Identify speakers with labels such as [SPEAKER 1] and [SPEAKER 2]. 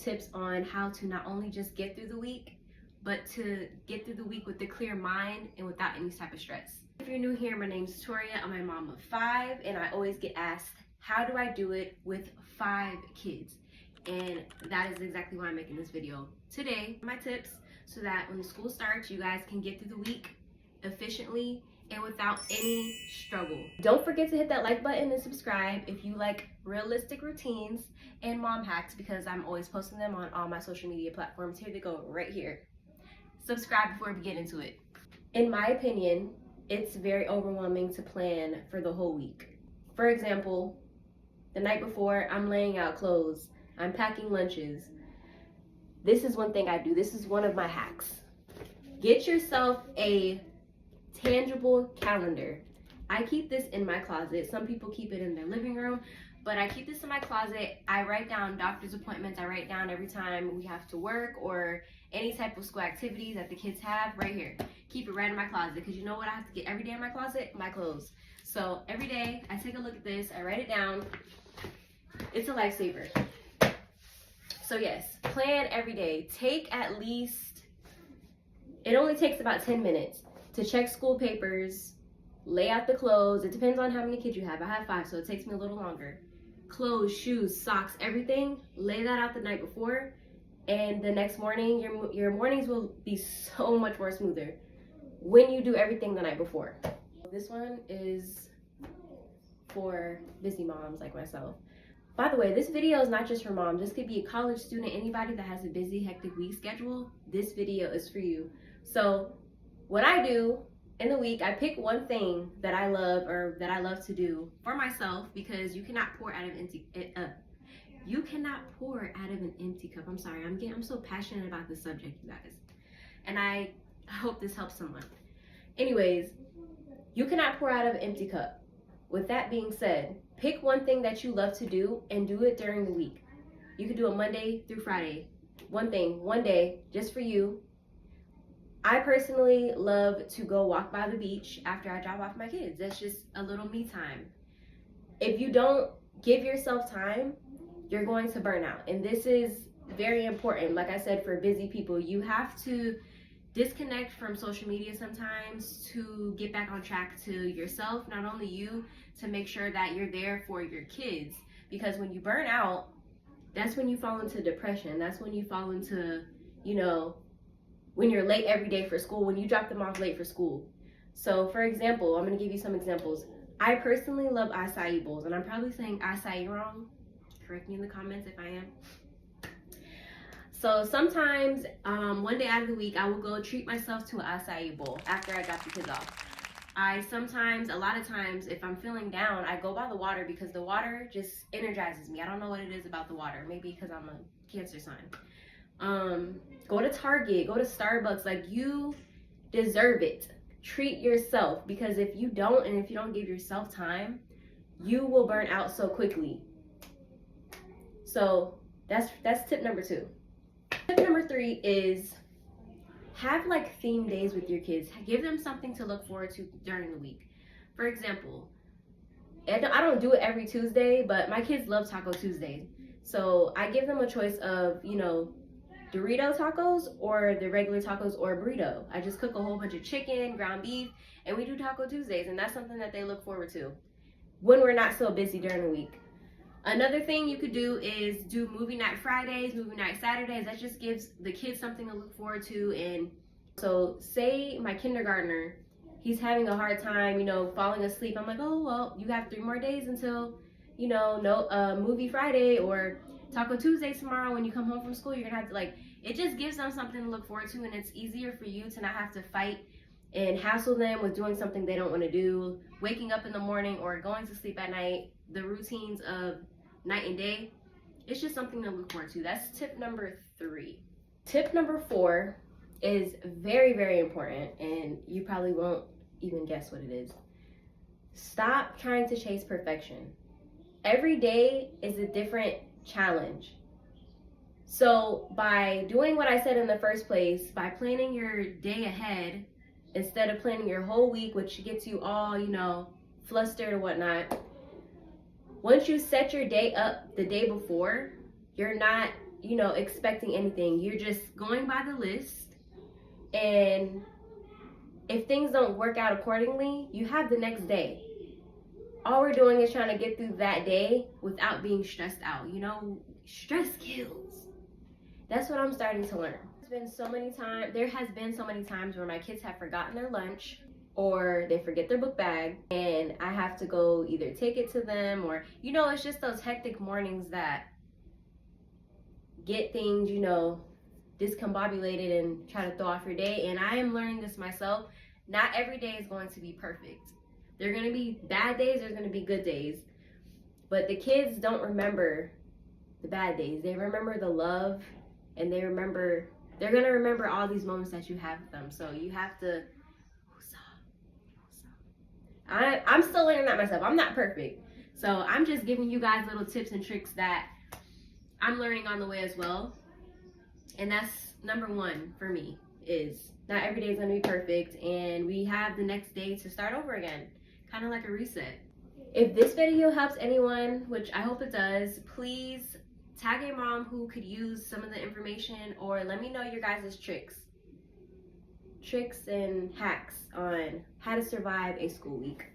[SPEAKER 1] tips on how to not only just get through the week, but to get through the week with a clear mind and without any type of stress. If you're new here, my name's Toria. I'm a mom of 5, and I always get asked, how do I do it with 5 kids? And that is exactly why I'm making this video today. My tips so that when the school starts, you guys can get through the week efficiently and without any struggle. Don't forget to hit that like button and subscribe if you like realistic routines and mom hacks, because I'm always posting them on all my social media platforms. Here they go right here. Subscribe before we get into it. In my opinion, it's very overwhelming to plan for the whole week. For example, the night before, I'm laying out clothes, I'm packing lunches. This is one thing I do. This is one of my hacks. Get yourself a tangible calendar. I keep this in my closet. Some people keep it in their living room, but I keep this in my closet. I write down doctor's appointments. I write down every time we have to work or any type of school activities that the kids have right here. Keep it right in my closet, because you know what I have to get every day in my closet? My clothes. So every day I take a look at this, I write it down. It's a lifesaver. So yes, plan every day. Take at least, it only takes about 10 minutes to check school papers, lay out the clothes. It depends on how many kids you have. I have 5, so it takes me a little longer. Clothes, shoes, socks, everything. Lay that out the night before, and the next morning, your mornings will be so much more smoother when you do everything the night before. This one is for busy moms like myself. By the way, this video is not just for moms. This could be a college student, anybody that has a busy, hectic week schedule. This video is for you. So what I do in the week, I pick one thing that I love or that I love to do for myself, because you cannot pour out of an empty cup. I'm sorry, I'm so passionate about this subject, you guys. And I hope this helps someone. Anyways, you cannot pour out of an empty cup. With that being said, pick one thing that you love to do and do it during the week. You could do it Monday through Friday. One thing, one day, just for you. I personally love to go walk by the beach after I drop off my kids. That's just a little me time. If you don't give yourself time, you're going to burn out. And this is very important. Like I said, for busy people, you have to disconnect from social media sometimes to get back on track to yourself, not only you, to make sure that you're there for your kids. Because when you burn out, that's when you fall into depression. That's when you fall into, when you're late every day for school, when you drop them off late for school. So for example, I'm gonna give you some examples. I personally love acai bowls, and I'm probably saying acai wrong. Correct me in the comments if I am. So sometimes, one day out of the week, I will go treat myself to an acai bowl after I drop the kids off. A lot of times, if I'm feeling down, I go by the water, because the water just energizes me. I don't know what it is about the water. Maybe because I'm a Cancer sign. Go to Target, go to Starbucks. Like, you deserve it. Treat yourself, because if you don't, and if you don't give yourself time, you will burn out so quickly. So that's tip number 2. Tip number 3 is have like theme days with your kids. Give them something to look forward to during the week. For example, I don't do it every Tuesday, but my kids love Taco Tuesdays. So I give them a choice of, Dorito tacos or the regular tacos or a burrito. I just cook a whole bunch of chicken, ground beef, and we do Taco Tuesdays, and that's something that they look forward to when we're not so busy during the week. Another thing you could do is do movie night Fridays, movie night Saturdays. That just gives the kids something to look forward to. And so say my kindergartner, he's having a hard time, falling asleep. I'm like, oh, well, you have 3 more days until, movie Friday or Taco Tuesday tomorrow. When you come home from school, you're gonna have to it just gives them something to look forward to, and it's easier for you to not have to fight and hassle them with doing something they don't want to do, waking up in the morning or going to sleep at night, the routines of night and day. It's just something to look forward to. That's tip number 3. Tip number 4 is very, very important, and you probably won't even guess what it is. Stop trying to chase perfection. Every day is a different challenge. So by doing what I said in the first place, by planning your day ahead instead of planning your whole week, which gets you all, flustered or whatnot, once you set your day up the day before, you're not, expecting anything. You're just going by the list, and if things don't work out accordingly, you have the next day. All we're doing is trying to get through that day without being stressed out. Stress kills. That's what I'm starting to learn. There has been so many times where my kids have forgotten their lunch, or they forget their book bag, and I have to go either take it to them, or it's just those hectic mornings that get things discombobulated and try to throw off your day. And I am learning this myself. Not every day is going to be perfect. There are going to be bad days, there's going to be good days, but the kids don't remember the bad days. They remember the love, and they're going to remember all these moments that you have with them. So you have to, I'm still learning that myself. I'm not perfect. So I'm just giving you guys little tips and tricks that I'm learning on the way as well. And that's number one for me, is not every day is going to be perfect, and we have the next day to start over again, kind of like a reset. If this video helps anyone, which I hope it does, please tag a mom who could use some of the information, or let me know your guys' tricks and hacks on how to survive a school week.